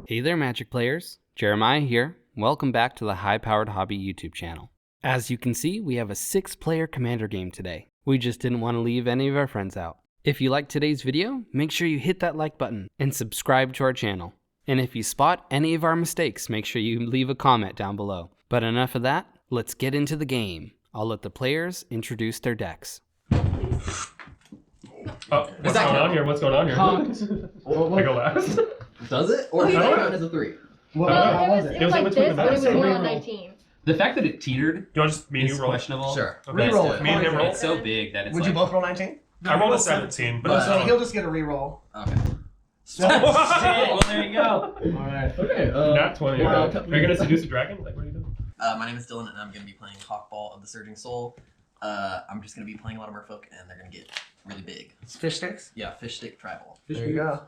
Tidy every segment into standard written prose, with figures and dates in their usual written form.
Hey there, Magic players. Jeremiah here. Welcome back to the High Powered Hobby YouTube channel. As you can see, we have a 6-player Commander game today. We just didn't want to leave any of our friends out. If you liked today's video, make sure you hit that like button and subscribe to our channel. And if you spot any of our mistakes, make sure you leave a comment down below. But enough of that, let's get into the game. I'll let the players introduce their decks. Oh, what's going on here? What's going on here? I go last. Does it? Or does it count as a 3? How was it? It was in like between this, the but it was maps. more on 19. The fact that it teetered You want just me and is you roll? questionable. Sure. Okay. Reroll it. Me and him roll? It's so big that it's Would like... you both roll 19? I rolled a 17, but So he'll just get a reroll. Okay. Well, there you go. Alright. Okay. Not 20. Wow. Are you gonna seduce a dragon? Like, what are you doing? My name is Dylan, and I'm going to be playing Hakbal of the Surging Soul. I'm just going to be playing a lot of Merfolk, and they're going to get really big. It's fish sticks. Yeah, fish stick tribal. There you go.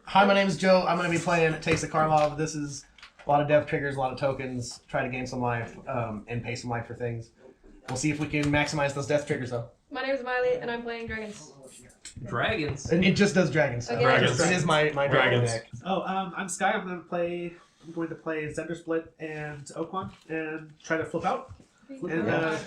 Hi, my name is Joe. I'm going to be playing Teysa. This is a lot of death triggers, a lot of tokens. Try to gain some life and pay some life for things. We'll see if we can maximize those death triggers, though. My name is Mylei, and I'm playing dragons. Dragons. And it just does dragons. Okay. Dragons. It is my dragon Dragons. deck. I'm Skyy. I'm going to play Zdrsplt and Okaun and try to flip out and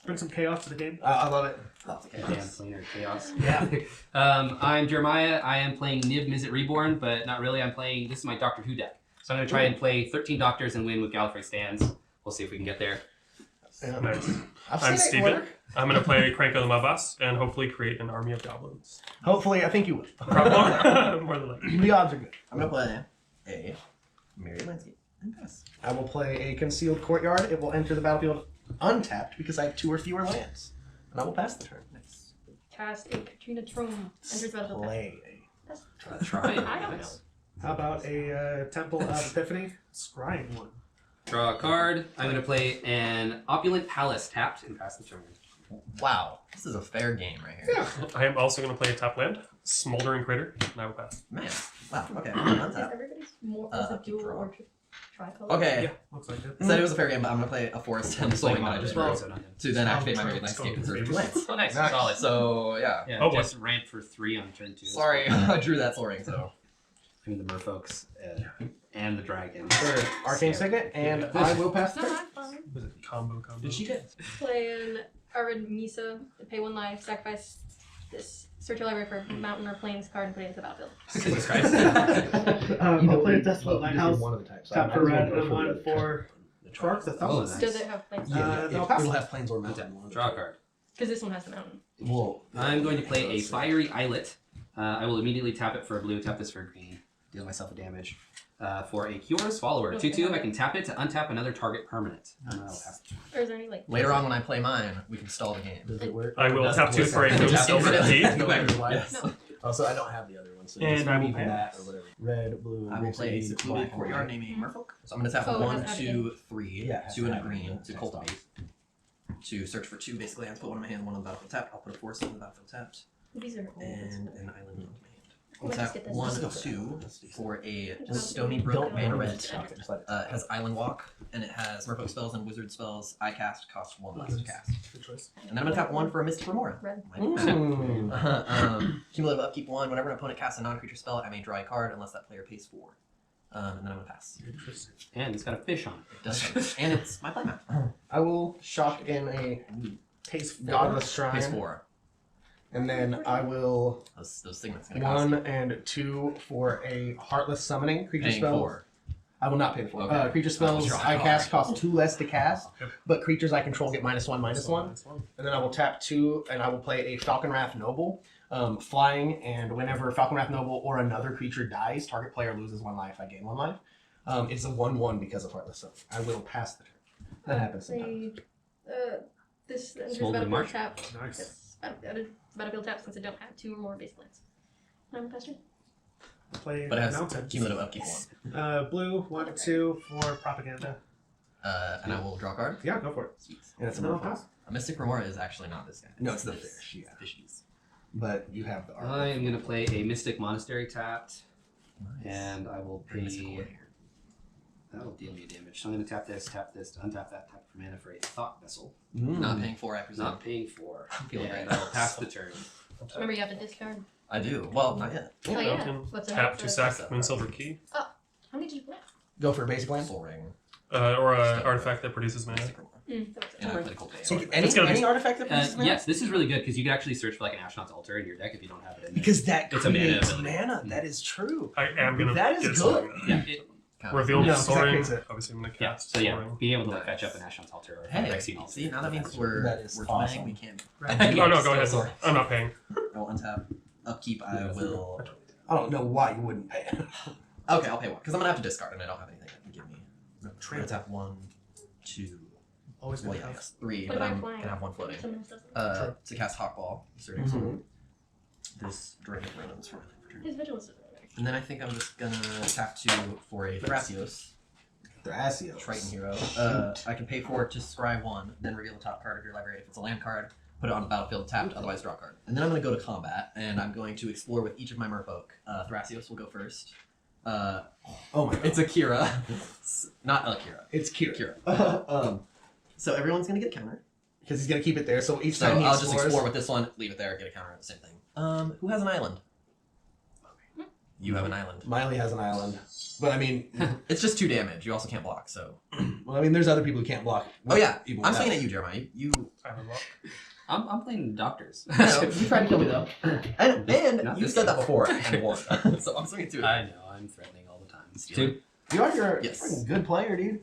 bring some chaos to the game. I love it. Damn, planar chaos. Yeah. I'm Jeremiah. I am playing Mizzet Reborn, but not really. This is my Doctor Who deck. So I'm going to try and play 13 Doctors and win with Gallifrey stands. We'll see if we can get there. Yeah. Nice. I've I'm seen it Steven. work. I'm gonna play Krenko the Mob Boss and hopefully create an army of goblins. Hopefully, I think you will. Probably more than likely. The odds are good. I'm going to play a Merry Landscape and pass. I will play a Concealed Courtyard. It will enter the battlefield untapped because I have 2 or fewer lands. And I will pass the turn. Nice. Cast a Katrina Trome. Enters battlefield. Play. Try it. I don't know. How about a Temple of Epiphany? Scrying one. Draw a card. I'm going to play an Opulent Palace tapped and pass the turn. Wow. This is a fair game right here. I am also gonna play a top land, Smoldering Crater, and I will pass. Man. Wow. Okay. Is Untap. everybody's more is it dual draw. or tricolor? Okay. Yeah, looks like it. Said it was a fair game, but I'm going to play a Forest and Soul that I just rolled on him. to then activate my Merry Landscape and preserve 2 lands. Oh, nice. Nice. Solid. So, yeah. Yeah, Oh, just ramp for 3 on turn 2. Sorry, I drew that Soul Ring, so. Between the Merfolks and the Dragons. For Arcane Signet, and I will pass the No, turn. I'm fine. Was it combo? Did she get? Playing Arid Misa. Pay 1 life. Sacrifice this. Search your library for mountain or plains card and put it into the battlefield. Jesus Christ. I'll play a Desolate Lighthouse. One of the types. Tap for red and 1 for Shark the Oh, Thumb. nice. Does it have plains? I'll pass. It'll have plains or mountain. Draw a card. Because this one has the mountain. Whoa. I'm going to play a Fiery Islet. I will immediately tap it for a blue, tap this for a green, deal myself a damage. For a Curious Follower, 2/2, I can tap it to untap another target permanent. And I will pass the turn. Or is there any like... Later on when I play mine, we can stall the game. Does it work? I will tap 2 for a Tap silver it. key. Go back to the Yes. life. Oh, so I don't have the other one. So And just I will leave that pass. or whatever. Red, blue. I will play a green, secluded black, courtyard white. naming Merfolk. So I'm going to tap Oh, it 1, has to 2, 3, Yeah, it has 2 to and a have green it. to Text cultivate. To search for 2, basically I have to put 1 in my hand, 1 on the battlefield tapped. I'll put a forest on the battlefield tapped. These are old. And an island on my hand. I'll Let's tap get this. 1, Let's 2 for a Just Stony Brook Don't Mana make Red. it. Just let it. It has Island Walk, and it has Merfolk spells and Wizard spells. I cast, cost 1 less to cast. Good choice. And then I'm going to tap 1 for a Mystic Remora. Red. Cumulative upkeep 1. Whenever an opponent casts a non-creature spell, I may draw a card unless that player pays 4. And then I'm going to pass. And it's got a fish on it. It does. And it's my playmat. I will shock in a Godless Shrine. Pays 4. And then I will Those signets going to cost 1 and 2 for a Heartless Summoning creature paying spell. 4. I will not pay the 4. Okay. Creature spells draw a I card. cast cost 2 less to cast, Yep. but creatures I control get -1/-1. And then I will tap 2, and I will play a Falcon Wrath Noble, flying. And whenever Falcon Wrath Noble or another creature dies, target player loses 1 life. I gain 1 life. It's a 1/1 because of Heartless Summoning. I will pass the turn. That happens sometimes. This enters Smoldering battlefield Marsh. tap. Nice. It's battlefield tap since I don't have 2 or more base lands. I'm pastor. Play But it has Mountain. cumulative upkeep 1. Blue, 1, 2 for Propaganda. And I will draw a card. Yeah, go for it. Sweet. And it's a No, Merfolk. pass. A Mystic Remora is actually not this guy. No, it's the This fish, yeah. Fishies. But you have the art. I am going to play a Mystic Monastery tapped, Nice. and I will pay... That'll deal me damage. So I'm going to tap this, to untap that, tap for mana for a Thought Vessel. Not paying 4, I presume. Not paying 4. Feeling And great. I will pass the turn. Remember, you have to discard. I do. Well, not yet. Oh, yeah. Broken. What's in Tap it? 2 sack, Moonsilver Key. How many did you play? Go for a basic land. Soul Ring. Or an artifact that produces mana. That was And I it. played a Cold Day. So It's gonna any be- artifact that produces mana? Yes, this is really good because you can actually search for like an Astronaut's Altar in your deck if you don't have it in there. Because that It's a mana creates ability. mana. That is true. I am gonna That is get good. Soul Ring. Yeah, Reveal No, Soul that Ring. creates it. Obviously, I'm gonna yeah. cast So yeah, Soul Ring. being able to like Nice. fetch up an Astronaut's Altar or Hey, Vaccine Altar. see, now that means That we're is playing. awesome. We can't. Yeah, Oh no, go still, ahead. I'm not paying. I will untap. Upkeep. I will. I don't know why you wouldn't pay. Okay, I'll pay one because I'm gonna have to discard and I don't have anything that can give me. I'm gonna tap 1, 2. Always Well, good. yeah, yes, 3, What but am I I'm flying? gonna have 1 floating. Someone else doesn't. To cast Hakbal, Surging Soul. This Dragon Ruins for my turn. His vigilance is over there. And then I think I'm just gonna tap 2 for a Thrasios, Thrasios. Triton hero. I can pay 4 to scry 1, then reveal the top card of your library. If it's a land card, put it on the battlefield tapped, otherwise draw a card. And then I'm gonna go to combat, and I'm going to explore with each of my merfolk. Thrasios will go first. Oh my god. It's Akira. It's not Akira. It's Kira. Kira. So everyone's gonna get a counter. Because he's gonna keep it there. So each So time he I'll explores, just explore with this one, leave it there, get a counter, same thing. Who has an island? You have an island. Mylei has an island, but I mean, It's just 2 damage. You also can't block, so. well, I mean, there's other people who can't block. Oh yeah, even I'm without. saying at you, Jeremiah. You I have a lock. I'm playing doctors. you tried to kill me though, and Not you this said guy. that before and won. So I'm swinging 2. I know, I'm threatening all the time. Stealing. You are your Yes. freaking good player, dude.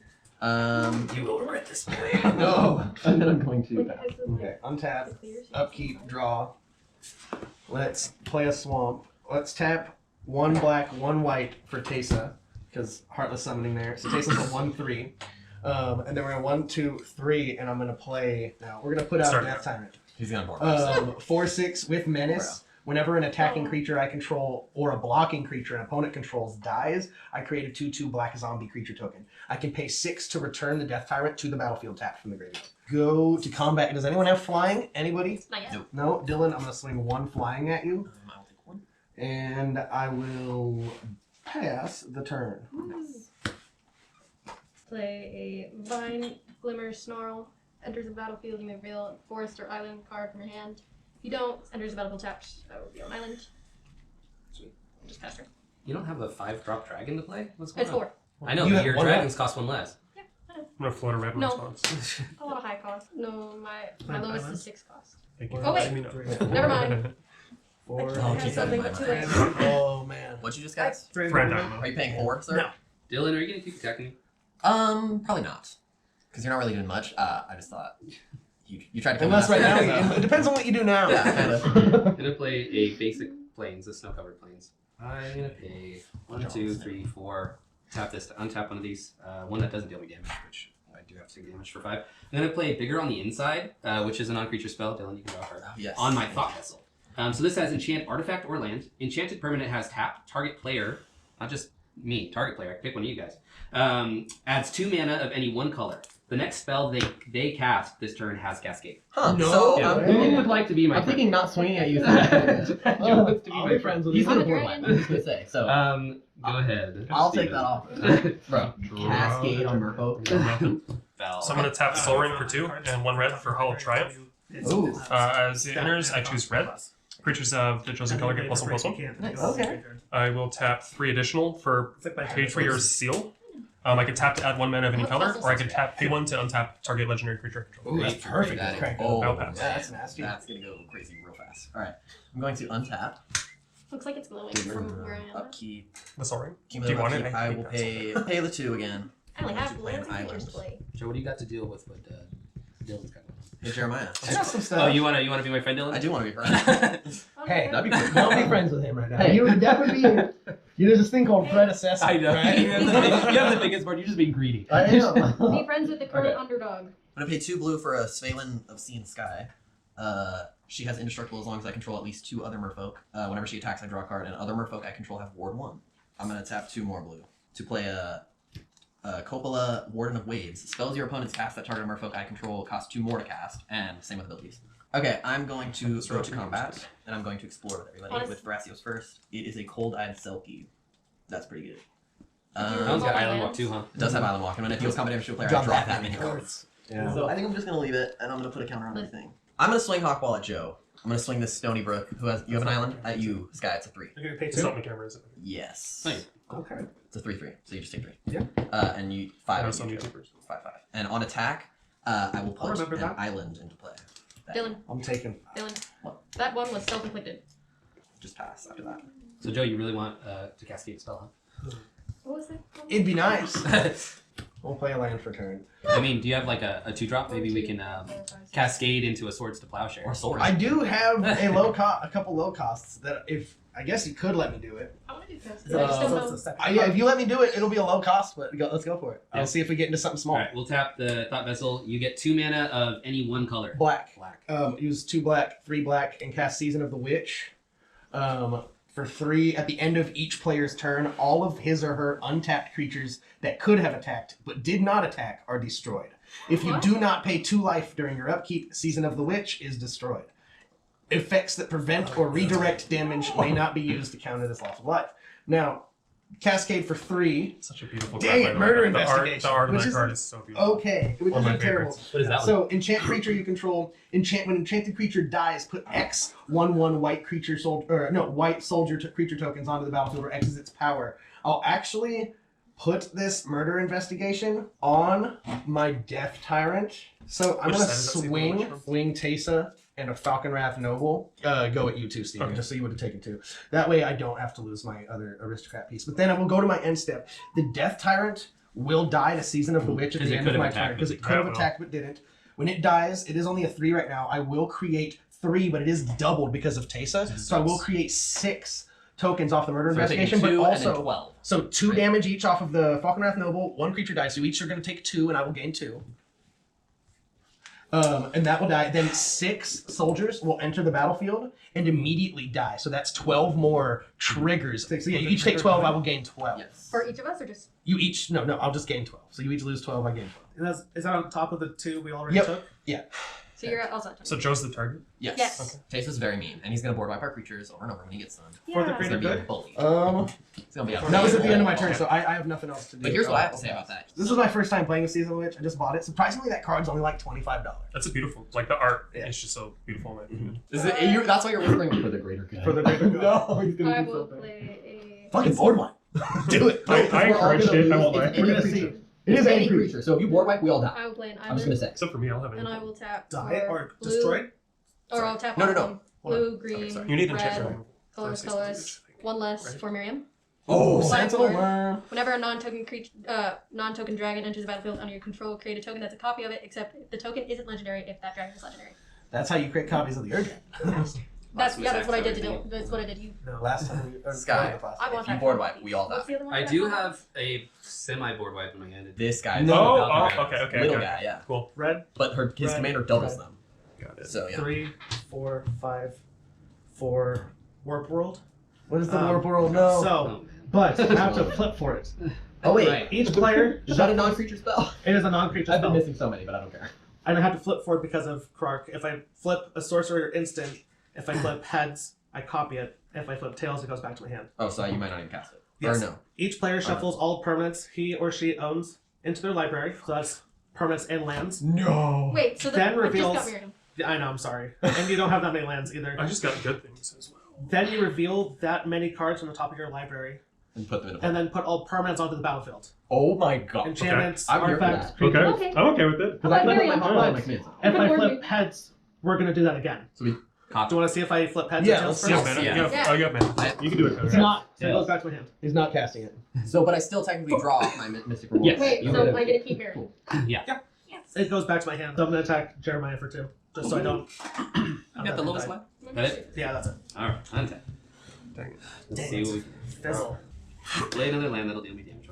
You will regret this. No. No. And then I'm going to. Wait, has the- Okay, untap, the clears? upkeep, draw. Let's play a swamp. Let's tap 1 black, 1 white for Teysa, because Heartless Summoning there. So Teysa's a 1/3. And then we're gonna 1, 2, 3, and I'm gonna play. Now we're gonna put out Start Death now. Tyrant. He's gonna board. 4/6 with Menace. Whenever an attacking creature I control or a blocking creature an opponent controls dies, I create a 2/2 black zombie creature token. I can pay 6 to return the Death Tyrant to the battlefield tapped from the graveyard. Go to combat. Does anyone have flying? Anybody? Not yet. Nope. No? Dylan, I'm gonna swing 1 flying at you, I'll take 1. and I will pass the turn. Play a Vine, Glimmer, Snarl. Enters the battlefield, you may reveal a forest or island card from your hand. If you don't, enters the battlefield tapped, that will be on island. Just pass turn. You don't have a 5-drop dragon to play? What's going It's on? 4. I know, You but have your 1 dragons cost 1 less. I'm gonna float a red in No. response. A lot of high cost. No, my lowest Island? is 6 cost. Thank you. Oh, wait. Let me know. Never mind. 4. Oh, I keep have that in something my with 2 mind. lands. Oh man. What'd you just cast? Friend Dynamo. Are you paying 4, sir? No. Dylan, are you going to keep attacking me? Probably not. Because you're not really doing much. I just thought you tried to kill me Unless last right turn, now, so- it depends on what you do now. Yeah, kind of. I'm going to play a basic plains, a snow-covered plains. I'm going to pay 1, 2, 3, 4. Tap this to untap one of these. One that doesn't deal me damage, which I do have to take damage for 5. I'm going to play Bigger on the Inside, which is a non-creature spell. Dylan, you can draw a card. Oh, yes. On my Thought Vessel. So this has enchant artifact or land. Enchanted permanent has tap, target player, not just me, target player, I can pick one of you guys. Adds 2 mana of any 1 color. The next spell they cast this turn has Cascade. Huh. No. So Yeah. way. Who would like to be my I'm friend? thinking not swinging at you. Who wants to be I'll my be friend? friends with He's you. I'm gonna a board dragon. one. I was gonna say. So Go ahead. I'll take that off, bro. Draw. Cascade on Merfolk. So I'm gonna tap Soul Ring for 2 and 1 red for Hollow Triumph. Ooh. As it enters, I choose red. Creatures of the chosen color get +1/+1. Nice. Okay. I will tap 3 additional for Patriarch's Seal. I can tap to add 1 mana of any color, or I can tap pay 1 to untap target legendary creature control. Ooh, that's perfect. That- Krenko. Oh, I'll pass. Yeah, that's nasty. That's gonna go crazy real fast. All right, I'm going to untap. Looks like it's glowing from where I am. Upkeep. The Soul Ring. Cumulative want it? upkeep. I I hate will that pay the 2 again. I only have Play an lands and creatures island. to play. Joe, what do you got to deal with what Dylan's got going on? Hey Jeremiah. I got some stuff. Oh, you wanna be my friend, Dylan? I do want to be friends. Hey, That'd be cool. don't be friends with him right now. Hey. You would definitely be. There's this thing called predecessor. I know. Right? you have the biggest board. You're just being greedy. I am. Be friends with the current Okay. underdog. I'm gonna pay 2 blue for a Svalin of Sea and Sky. She has indestructible as long as I control at least 2 other merfolk. Whenever she attacks, I draw a card, and other merfolk I control have ward 1. I'm gonna tap 2 more blue to play a Coppola, Warden of Waves. Spells your opponents cast that target merfolk I control cost 2 more to cast, and same with abilities. Okay, I'm going to go to combat, and I'm going to explore with everybody. With Thrasios first. It is a Cold-Eyed Selkie. That's pretty good. That one's got Island Walk too, huh? It does have Island Walk, and when it deals combat damage to a player, I Drop drop that that many many cards. Yeah. So I think I'm just gonna leave it, and I'm gonna put a counter on my thing. I'm gonna swing Hakbal at Joe. I'm gonna swing this Stony Brook. You have an island at you, Skyy. It's a 3. You're gonna pay It's 2. not on the camera, is it? Yes. Nice. Okay. It's a 3/3, so you just take 3. Yeah. And you 5. No, and some you do YouTubers. 5/5. And on attack, I will put remember an that. island into play. Dylan, I'm taking. What? that one was self-inflicted. Just pass after that. So Joe, you really want to cascade a spell, What was that? It'd be nice. huh? We'll play a land for turn. I mean, do you have like a 2-drop? Maybe we can cascade into a Swords to Plowshare. Or sword. I do have a couple low costs that if I guess you could let me do it. I want to do this. Uh, I just don't So know. it's the second. Yeah, if you let me do it, it'll be a low cost. But let's go for it. Yeah. I'll see if we get into something small. All right, we'll tap the Thought Vessel. You get 2 mana of any one color. Black. Black. Use 2 black, 3 black, and cast Season of the Witch. For 3, at the end of each player's turn, all of his or her untapped creatures that could have attacked but did not attack are destroyed. If you What? do not pay 2 life during your upkeep, Season of the Witch is destroyed. Effects that prevent or redirect damage may not be used to counter this loss of life. Now, Cascade for 3. Such a beautiful Dang card. it, by the way. Murder The art Investigation, of which that is- card is so beautiful. Okay, which One of is my terrible. favorites. What is that one? So, enchant creature you control. When enchanted creature dies, put X 1/1 white creature white soldier creature tokens onto the battlefield where X is its power. I'll actually put this murder investigation on my Death Tyrant. So I'm Which gonna side does that see the swing which from? Wing Teysa and a Falcon Wrath Noble. Go at you too, Steven, Okay. just so you would have taken 2. That way I don't have to lose my other aristocrat piece. But then I will go to my end step. The Death Tyrant will die to Season of the Witch at 'Cause the it end of could my have turn attacked, because but it could have it attacked but didn't. When it dies, it is only a 3 right now. I will create 3, but it is doubled because of Teysa. So I will create 6 tokens off the murder So we're taking investigation, 2 but and then also 12. so 2 Right. damage each off of the Falcon Wrath Noble. 1 creature dies, so each are going to take 2, and I will gain 2. And that will die. Then 6 soldiers will enter the battlefield and immediately die. So that's 12 more triggers. So yeah, you each take 12. I will gain 12. Yes. For each of us, or just You each no. I'll just gain 12. So you each lose 12. I gain 12. Is that on top of the 2 we already Yep. took? so you're also. So Joe's the target. Yes. Yes. Teysa's very mean, and he's gonna board wipe our creatures over and over when he gets done. For the Yeah. He's greater gonna be a good? bully. He's gonna be a That was at the end of my bully. turn, so I have nothing else to do. But here's what I have to say about that. This is my first time playing a Season of the Witch. I just bought it. Surprisingly, that card's only like $25 That's a beautiful. Like the art Yeah. is just so beautiful. In my opinion. That's why you're whispering for the greater good. for the greater good. No, he's I gonna do will something. play a. Fucking board wipe. Do it. I We're all encouraged gonna it. I lose. won't lie. It's We're any gonna see. creature. It is It's any any creature. creature. So if you board wipe, we all die. I will play an I'm just gonna island, say. Except for me, I'll have and I it. will tap Die for or blue, destroy? or I'll tap No, no, all no. of them. Hold on. Blue, green, sorry. You need to red, check for colors, First, colors. One less Right. for Miriam. Oh, Flying Sentinel forward. Worm. Whenever a non-token dragon enters the battlefield under your control, create a token that's a copy of it, except if the token isn't legendary if that dragon is legendary. That's how you create copies of the Urgent. That's Exact what I did to everything. do. That's what I did. Last time we Sky. I want If you that board for wipe, these. we all die. What's the other one? I that do want? have a semi-board wipe in my hand. This guy. No. Oh, Okay. okay. Little okay. guy, yeah. Cool. Red, But his Red, commander doubles red. them. Got it. So yeah. 3, 4, 5 for Warp World. What is the Um, Warp World? No. So, Oh, man. but I have to flip for it. Oh wait, Right. Each player, is that a non-creature spell? it is a non-creature I've been spell. missing so many, but I don't care. And I have to flip for it because of Krark. If I flip a sorcerer instant, if I flip heads, I copy it. If I flip tails, it goes back to my hand. Oh, so you might not even cast it. Yes. Or no. Each player shuffles all permanents he or she owns into their library. So that's permanents and lands. No. Wait, so the Then I just reveals- got Miriam. Yeah, I know, I'm sorry. And you don't have that many lands either. I just got good things as well. Then you reveal that many cards from the top of your library, And put them in a and then put all permanents onto the battlefield. Oh my god. Enchantments, I'm here for artifacts, that. creatures. Okay. I'm okay with it. Because I Okay, flip my Miriam. home my commands. If I Or flip we- heads, we're going to do that again. So we Do you want to see if I flip heads Yeah, or tails let's You first? have mana. Yeah. You have, Yeah. oh, you have mana. You can do it. It's Okay. not. So it Tails. goes back to my hand. He's not casting it. So, but I still technically draw off my Mystic Reward. Yes. Wait, You so would I get to keep Miriam. Yeah. It goes back to my hand. So I'm going to attack Jeremiah for 2. Just so I don't. You got the lowest one? That it? Yeah, that's it. Alright, untap. Dang it. Let's see what we Fizzle. play another land that'll deal me damage.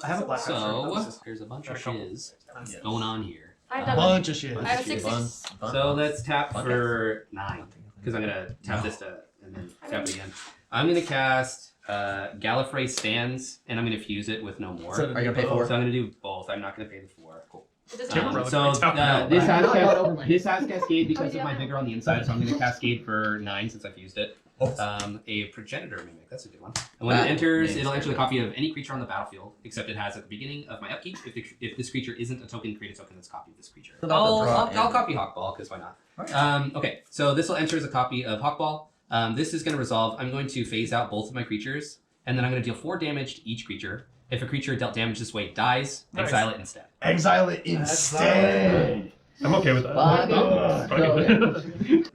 I have a black So, there's a bunch of shiz Yeah. going on here. I've done it. Bunch of shit. I have a 6/6. So let's tap for 9. Because I'm going to tap this to, and then tap it again. I'm going to cast Gallifrey Stands, and I'm going to fuse it with no more. So- So Are you gonna pay I'm for it? going to do both. I'm not going to pay the 4. Cool. It doesn't Timber matter. Road. So No, this has I got it over my this has Cascade because Oh, of my yeah. vigor on the inside, so I'm going to Cascade for 9 since I've used it. Oh. A Progenitor Mimic, that's a good one. And when That it enters, makes it'll enter the sense. copy of any creature on the battlefield, except it has at the beginning of my upkeep. If this creature isn't a token, create a token that's a copy of this creature. So about the draw I'll and- copy Hakbal, because why not? Okay, so this will enter as a copy of Hakbal. This is going to resolve. I'm going to phase out both of my creatures, and then I'm going to deal 4 damage to each creature. If a creature dealt damage this way dies, Nice. exile it instead. Exile it instead. I'm okay with that.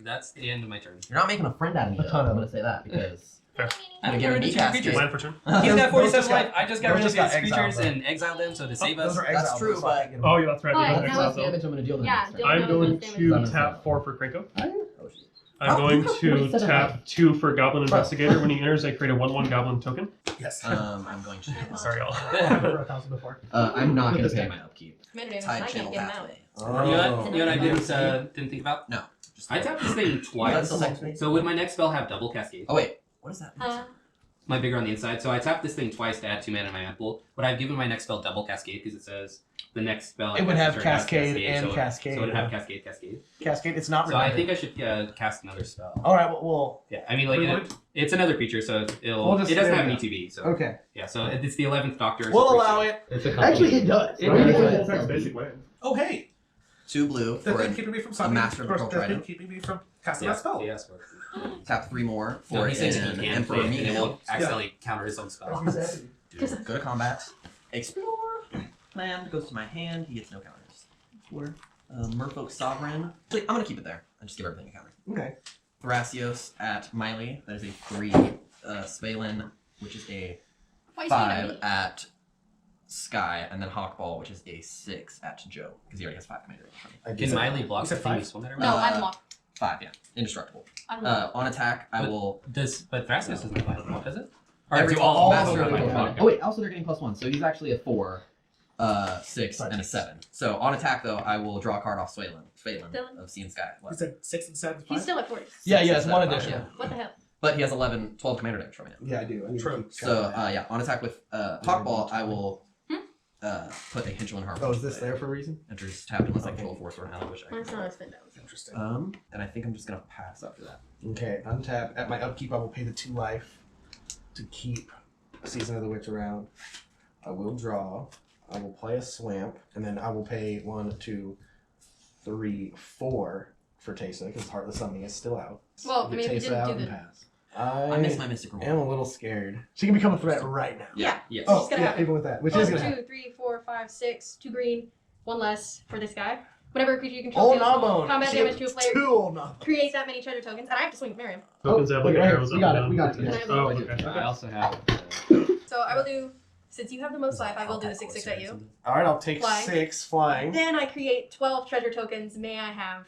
That's the end of my turn. You're not making a friend out of me, though. I'm going to say that because I don't You're care giving me which creatures. cascade. Land for turn. He's got 47 just got- life. I just got those rid of just got his creatures exiled, and exiled them so to save us. Those are That's exiled, true, so I but- can't get Oh, yeah, that's right. But These are now how much exiled. damage I'm going to deal to Yeah, them. deal I'm damage going damage. to Damage. tap 4 for Krenko. Oh, shit. I'm Oh, going you have to 47 tap 2 for Goblin Investigator. When he enters, I create a 1/1 Goblin token. Yes. I'm going to. Sorry, y'all. I've never 1,000 before. I'm not going to pay my upkeep. Commander damage, Tide I channel can't get him out. pathway. Oh. You know what I didn't think about? No. Just I tapped this thing That's twice. still technically- So would my next spell have double cascade? Oh wait, what is that? My bigger on the inside. So I tapped this thing twice to add 2 mana in my hand pool. But I've given my next spell double cascade because it says the next spell. I It would cast have this turn has cascade and so cascade. So it would have cascade. Cascade. It's not So I redundant. think I should cast another spell. All right. Well. Yeah, I mean, like, Rewind? it's another creature, so it'll. We'll just- it doesn't there have we an go. ETB, so. Okay. Yeah, so it's the 11th Doctor. We'll allow it. It's a couple. Actually, it does. It Right? does. That's basically. Oh, hey! 2 blue That's for been a keeping me from a summoning. master of the Of course, Culture that's been item. keeping me from casting Yeah, that spell. yes, well, Tap 3 more no, for he says he an can Emperor play it, and it Meal. won't accidentally counter his own spell. Go to combat. Explore. Land goes to my hand. He gets no counters. Where? Merfolk Sovereign. Wait, I'm gonna keep it there. I just give everything a counter. Okay. Thrasios at Mylei. That is a 3. Svalin, which is a Why is he 5 not at Skyy, and then Hawkball, which is a 6 at Joe, because he already has 5 commander. Can Mylei block You the said thing you 5? swim at? No, Uh, I'm locked. 5, yeah. Indestructible. I'm locked. On attack, I But- will. But Thrasios doesn't have Mylei block, does it? Every do all masters master have of the Mylei Culture. block? Oh wait, also they're getting +1, so he's actually a 4, 6, and a 7. So on attack though, I will draw a card off Svalin Dylan? of Sea and Sky. You said 6 and 7. He's still at 40. Yeah. Yeah. It's Six, one seven, addition. five, What the hell? But he has 12 commander damage from it. Yeah, I do. I need to True. keep So count of that. yeah, on attack with Hawkball, I will put a Hinterland Harbor. Oh, is this there for a reason? Enters tapped unless I control 4 sword hell, which I That's control. not a spin down. Interesting. And I think I'm just gonna pass after that. Okay, untap. At my upkeep, I will pay the 2 life to keep Season of the Witch around. I will draw. I will play a Swamp, and then I will pay 1, 2, 3, 4 for Teysa because Heartless Summoning is still out. Well, I Get mean, we Teysa didn't out do and the- pass. I miss my Mystic am Reward. a little scared. She can become a threat right now. Yeah. Yes. Oh, It's gonna yeah, happen. even with that, which 1, is gonna happen. 2, 3, 4, 5, 6, 2 green, 1 less for this guy. Whenever a creature you control Oh, deals Nabone. combat She damage has to a player, 2 old Nabone. create that many treasure tokens, and I have to swing with Miriam. Tokens have like look, right here. arrows We up got and it, we down. got it, yeah. Oh, I do. okay. I also have. So I will do, since you have the most life, I will do the 6/6 at you. All right, I'll take Flying. 6 flying. Then I create 12 treasure tokens. May I have?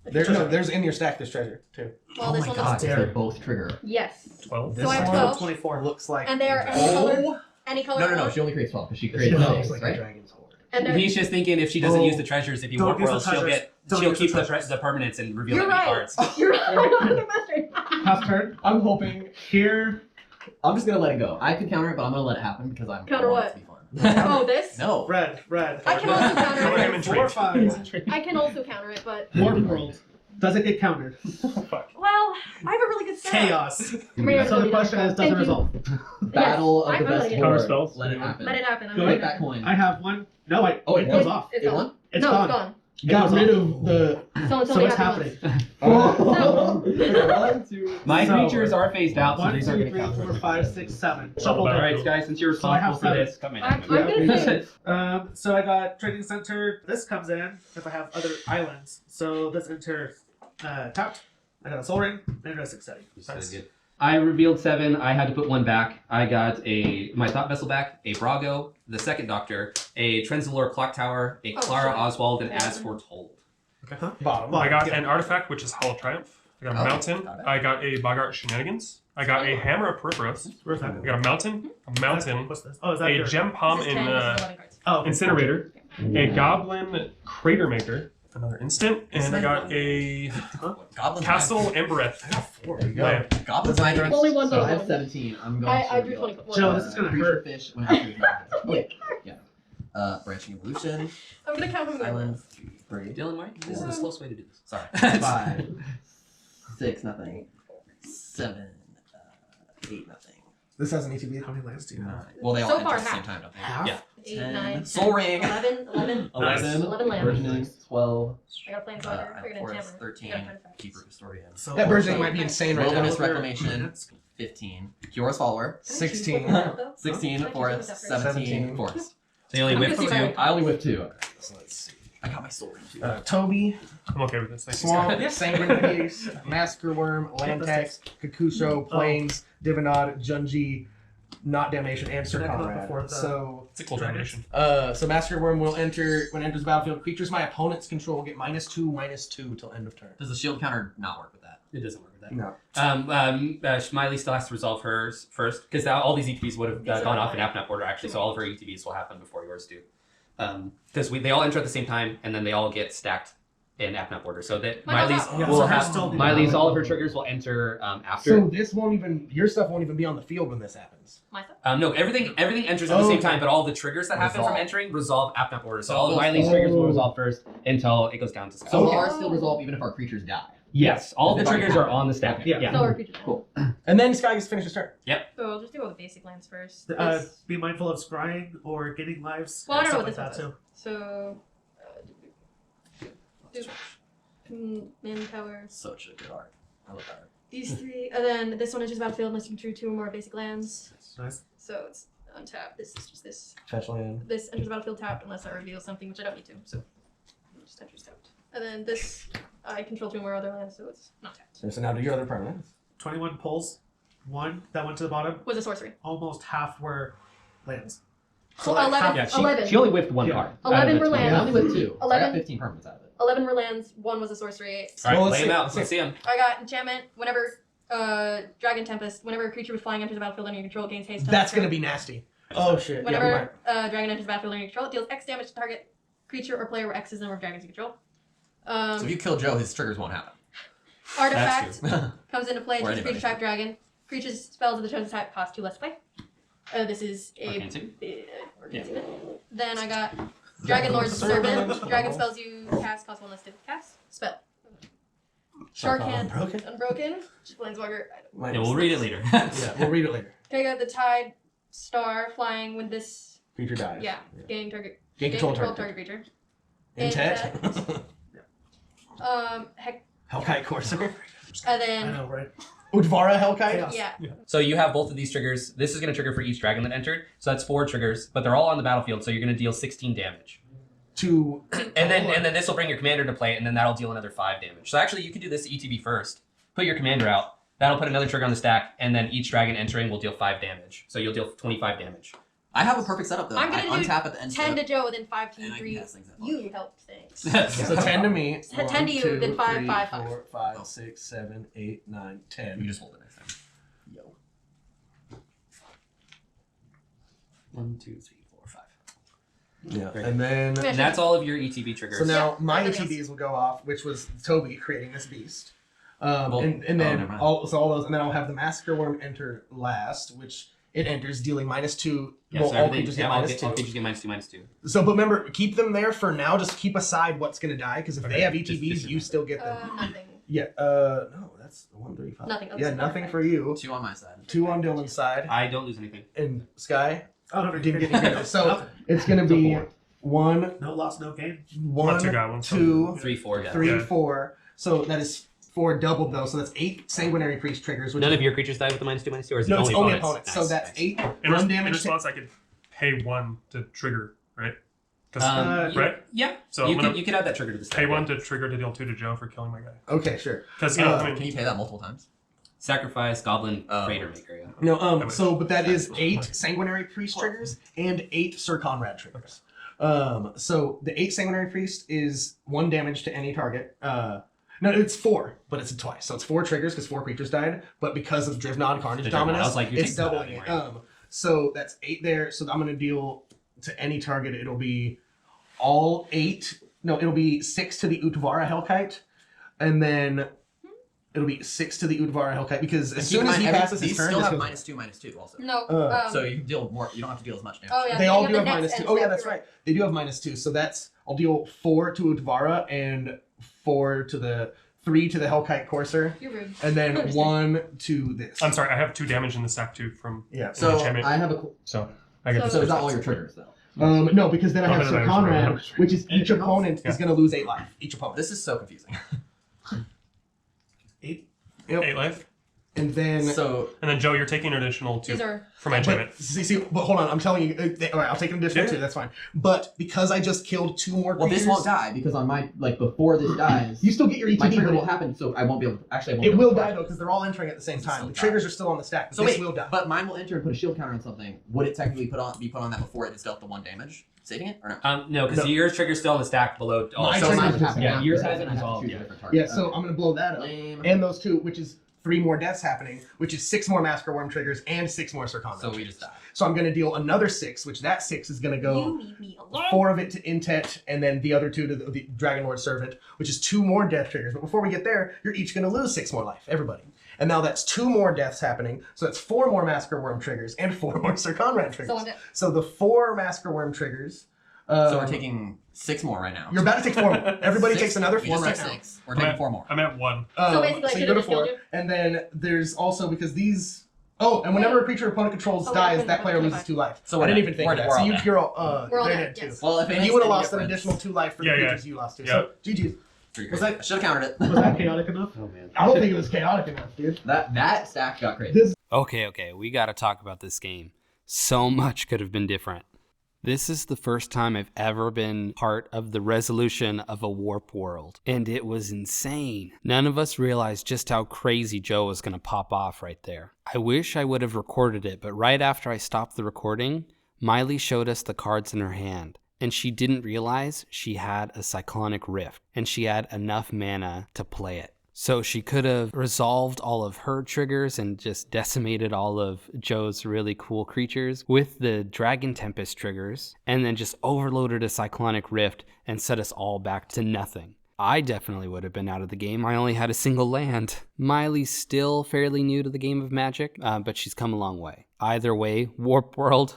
a There's treasure no, token? there's in your stack. There's treasure too. Well, this one doesn't. they both trigger. Yes. 12. So I have one 12. 24. looks like. And they are any color. Any color. No, color. she only creates 12 because she It created looks 6, like a right? dragon's hoard. And they're, He's just thinking if she doesn't Oh. use the treasures, if you Don't warp use the world, she'll treasures. get Don't she'll use the keep the, treasures. the permanents and reveal you're that many right. cards. You're right. I'm the master. Half turn. I'm hoping Here. I'm just gonna let it go. I could counter it, but I'm gonna let it happen because I'm Counter I want what? it to be fun. Oh, this? No. Red. I can also Cover counter him it. in 4 or trade. 5. I can also counter it, but Warp World. Does it get countered? Fuck. well, I have a really good set. Chaos. Miriam, So the question is, does Thank it you. resolve? Battle of I'm the best letting it Counter horde. spells. Let it happen. Let it happen. I'm Go doing Take that coin. I have one. No, wait. Oh, it it goes won? off. It's It gone. won? It's no, gone. it's gone. got goes rid off. of the. So So it's happening. My So- creatures are phased out, so 1, these 2, are 3, going to count. 4, 5, 6, 7. All Shuffle about down. Alright, guys, since you're So I have responsible for 7. this, come in. I'm gonna say So I got Trading Center. This comes in if I have other islands. So this enters tapped. I got a Soul Ring and a 6/7. Nice. I revealed 7. I had to put 1 back. I got my Thought Vessel back, a Brago, the Second Doctor, a Trenzalore Clock Tower, a Oh, Clara shit. Oswald, and Yeah. As Foretold. Bottom. I got an artifact, which is Hollow Triumph. I got a Oh, mountain. got it. I got a Bogart Shenanigans. I got a Hammer of Peripheros. Where's that? I got a mountain, a mountain, What's this? Oh, is that a your... Gem Palm this is in 10, this is 11 cards. Oh, okay. Incinerator, a Goblin Crater Maker, another instant, and I got a Goblins. Castle Embereth. There you go. Land. Goblins. My turn. Only one So I vote. have 17. I'm going I to drew reveal 24. Joe, this is gonna creature hurt. Fish when after his mouth. Yeah. Branching Evolution. I'm gonna count him. Island. 3. Dylan, why? This is the slowest way to do this. Sorry. 5. 6, nothing. 7. 8, nothing. This has an ETB. How many lands do you have? 9. Well, they all So enter far, at the same half. time, don't they? Half? Yeah. 8, 10. 9, Soul Ring. 11, 11. 11. 11 Burgeoning. lands. 12. I got a planeswalker. I I got a Forest, Tamper. 13. I got artifacts. Keeper Custodian. So That burgeoning might be insane right now. Wilderness Reclamation. 15. Hero's Follower. 16. 16. Huh? Forest. 17. 17. Forest. So you only whip Fifty. 2. I only whipped 2. Okay. So let's see. I got my soul ring too. Toby, I'm okay with this. Thank you. Swamp, Sanguinary Piece, Massacre Worm, Lantex, Kakusho, Plains, Divinod, Junji, Not Damnation, and Sir Did that come up before Conrad. the- So, It's a cool generation. so Massacre Worm will enter when it enters the battlefield. Creatures my opponents control will get -2/-2 till end of turn. Does the shield counter not work with that? It doesn't work with that. No. Mylei still has to resolve hers first because all these ETBs would have These are gone off all in AppNap order actually, so all of her ETBs will happen before yours do. Because they all enter at the same time and then they all get stacked in AppNap order. So that Mine Mylei's also. Yeah, will so have hers still be Mylei's valid. all of her triggers will enter after. So this won't even, your stuff won't even be on the field when this happens. My stuff. No, everything enters at the Oh, same okay. time, but all the triggers that happen from Resolve. entering resolve AppNap order. So So all of those- Mylei's triggers will Oh. resolve first until it goes down to Skyy. So Okay. ours still resolve even if our creatures die. Yes, all If the they've already triggers are happened. on the stack. Okay. Yeah. So our creature. Cool. And then Sky gets to finish his turn. So we'll just do all the basic lands first. Be mindful of scrying or gaining lives. Well, I and don't know stuff what this like one that says. So, manpower. Such a good art. I love that art. These three, and then this one enters the battlefield unless you control 2 or more basic lands. too. Nice. So it's untapped. This is just this. Fetch land. This enters the battlefield tapped unless I reveal something, which I don't need to. So it just enters tapped. And then this, I control 2 or more other lands, so it's not tapped. So now do your other permanents. 21 pulls. 1 that went to the bottom. Was a sorcery. Almost half were lands. So like 11. Yeah, 11. she only whiffed one Yeah. card. 11 for Yeah, lands. I only with 2. So I 11. got 15 permanents out of it. 11 were lands. 1 was a sorcery. All right, Well, let's lay see- them out. let's Let's see them. I got enchantment. Whenever Dragon Tempest, whenever a creature with flying enters the battlefield under your control, it gains haste. That's going to be nasty. Oh, shit. Whenever Dragon enters the battlefield under your control, it deals X damage to target creature or player where X is the number of dragons you control. So if you kill Joe, his triggers won't happen. Artifact That's comes into play. Or Choose a anybody. creature type dragon. Creatures spells of the chosen type cost 2 less to play. This is a. Arcane City? Arcane. Then I got Dragon Lord's Servant. Dragon spells you cast cost 1 less to cast. Spell. Shark Hand. Unbroken? Unbroken. Planeswalker. Yeah, we'll read it later. Yeah, we'll read it later. Okay, I got the Tide Star flying with this. Creature dies. Yeah, gain target. Gain control of target. creature. Intet. Heck, Hellkite Courser. and I then know, right? Udvara Hellkite. Chaos. yeah, So you have both of these triggers. This is going to trigger for each dragon that entered. So that's 4 triggers, but they're all on the battlefield. So you're going to deal 16 damage. To And then this will bring your commander to play, and then that'll deal another 5 damage. So actually, you could do this ETB first. Put your commander out. That'll put another trigger on the stack, and then each dragon entering will deal 5 damage. So you'll deal 25 damage. I have a perfect setup though. I'm I gonna do untap at the end 10 step, to Joe, then 5 to and you, I 3. can cast things at You helped things. so 10 to me. 10 to you, then 5, 5, 5. 4, 5, 6, 7, 8, 9, You 10. just hold it next time. Yo. 1, 2, 3, 4, 5. Yeah. Great. And then Yeah. And that's all of your ETB triggers. so now Yeah, my everything ETBs will go off, which was Toby creating this beast. Well, And oh, then never mind. all those, and then I'll have the Massacre Worm enter last, which it enters dealing -2. Yeah, Well, so all everything, creatures get yeah, all -2. creatures get -2/-2. So, but remember, keep them there for now. Just keep aside what's gonna die, because if Okay, they have just ETBs, you still get them. Nothing. Yeah. No, that's 1, 3, 5. Nothing. Yeah, nothing for you. 2 on my side. 2 on Dylan's side, I don't lose anything. and Sky Oh, no, didn't get any credit. So Nothing. it's gonna be So 1, No loss, no gain. 1, 2 got 1. 2, 3, 4, yeah. 3, Yeah. 4. So that is 4 doubled though. So that's 8 Sanguinary Priest triggers. Which None is, of your creatures die with the -2/-2, or is it no, it's only opponents? opponents. So Nice, that's nice. 8 In 1 damage. response, I could pay 1 to trigger, right? 'Cause- right? Yeah. So you I'm gonna could add that trigger to the stack. pay yeah. 1 to trigger to deal 2 to Joe for killing my guy. Okay, sure. Because, you know, I Can mean, you pay that multiple times? Sacrifice, Goblin, Oh. Crater Maker. Yeah. No, That so but that is was- 8 Sanguinary Priest triggers and 8 Sir Conrad triggers. So the 8 Sanguinary Priest is 1 damage to any target. No, it's 4, but it's twice. So it's 4 triggers because 4 creatures died. But because of Drivnod Carnage The Drivnod, I Dominus, was like, you it's take that doubling out it. anyway. So that's 8 there. So I'm gonna deal to any target. It'll be all 8. No, it'll be 6 to the Utvara Hellkite, and then it'll be 6 to the Utvara Hellkite because as soon as he passes his these turn, still this have goes- -2/-2 also. No. So you can deal more. You don't have to deal as much damage. Oh yeah. they all you do have the next -2. end Oh yeah, step, that's you're right. They do have -2. So that's I'll deal 4 to Utvara and 4 to the 3 to the Hellkite Courser, You're rude. and then 1 to this. I'm sorry, I have 2 damage in the stack too from Yeah. an So enchantment. I have a. So I get So- this. So it's not all your triggers though. No, because then I have Oh, Sir no, Conrad, which is each Yeah. opponent is going to lose 8 life. Each opponent. This is so confusing. 8. Yep. 8 life. And then So And then Joe, you're taking an additional 2 These are from my enchantment. But but hold on, I'm telling you. All right, I'll take an additional Yeah. 2. That's fine. But because I just killed 2 more well, creatures, this won't die because on my before this dies, You still get your my ETB, trigger but will happen. So I won't be able to. Actually, I won't. it be able will to die flash though it. because they're all entering at the same This will time. The die. triggers are still on the stack. But So this wait, will die. but mine will enter and put a shield counter on something. Would it technically be put on that before it has dealt the 1 damage, saving it or no? No, because No. yours trigger's still on the stack below. My Also, trigger- mine triggers- would happen yeah, after, yours and hasn't then I have to resolved choose a yet. different target. Yeah, so I'm gonna blow that up. Lame. And those 2, which is 3 more deaths happening, which is 6 more Massacre Worm triggers and 6 more Sir Conrad So we triggers. just die. So I'm gonna deal another 6, which that 6 is gonna go you leave me alone. 4 of it to Intet, and then the other 2 to the Dragon Lord Servant, which is 2 more death triggers. But before we get there, you're each gonna lose 6 more life, everybody. And now that's 2 more deaths happening, so that's 4 more Massacre Worm triggers and 4 more Sir Conrad triggers. So I'm dead. So the 4 Massacre Worm triggers. So we're taking 6 more right now. You're about to take 4 more. Everybody 6? takes another We 4 just right took now. 6. We're taking 4 more. I'm at 1. So basically, I you should've go to just killed 4, you. and then there's also because these. Oh, and whenever a creature opponent controls Oh, wait, dies, wait, that wait, player wait, loses wait. 2 life. So I we're didn't dead. even think We're of that. all So dead. you're We're all they're dead, dead too. yes. Well, if it And makes you would have any lost an difference- additional 2 life for the Yeah, yeah. creatures you lost to. Yeah. So GG's. Pretty Was crazy. I should have countered it. Was that chaotic enough? Oh man. I don't think it was chaotic enough, dude. That stack got crazy. This Okay, we gotta talk about this game. So much could have been different. This is the first time I've ever been part of the resolution of a warp world, and it was insane. None of us realized just how crazy Joe was gonna pop off right there. I wish I would have recorded it, but right after I stopped the recording, Mylei showed us the cards in her hand, and she didn't realize she had a Cyclonic Rift, and she had enough mana to play it. So she could have resolved all of her triggers and just decimated all of Joe's really cool creatures with the Dragon Tempest triggers, and then just overloaded a Cyclonic Rift and set us all back to nothing. I definitely would have been out of the game. I only had a single land. Mylei's still fairly new to the game of Magic, but she's come a long way. Either way, Warp World,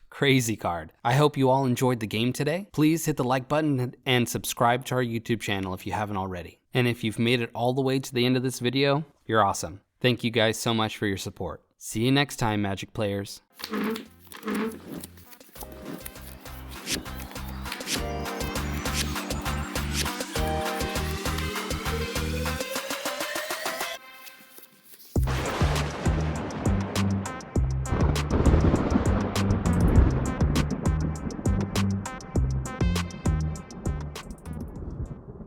crazy card. I hope you all enjoyed the game today. Please hit the like button and subscribe to our YouTube channel if you haven't already. And if you've made it all the way to the end of this video, you're awesome. Thank you guys so much for your support. See you next time, Magic players.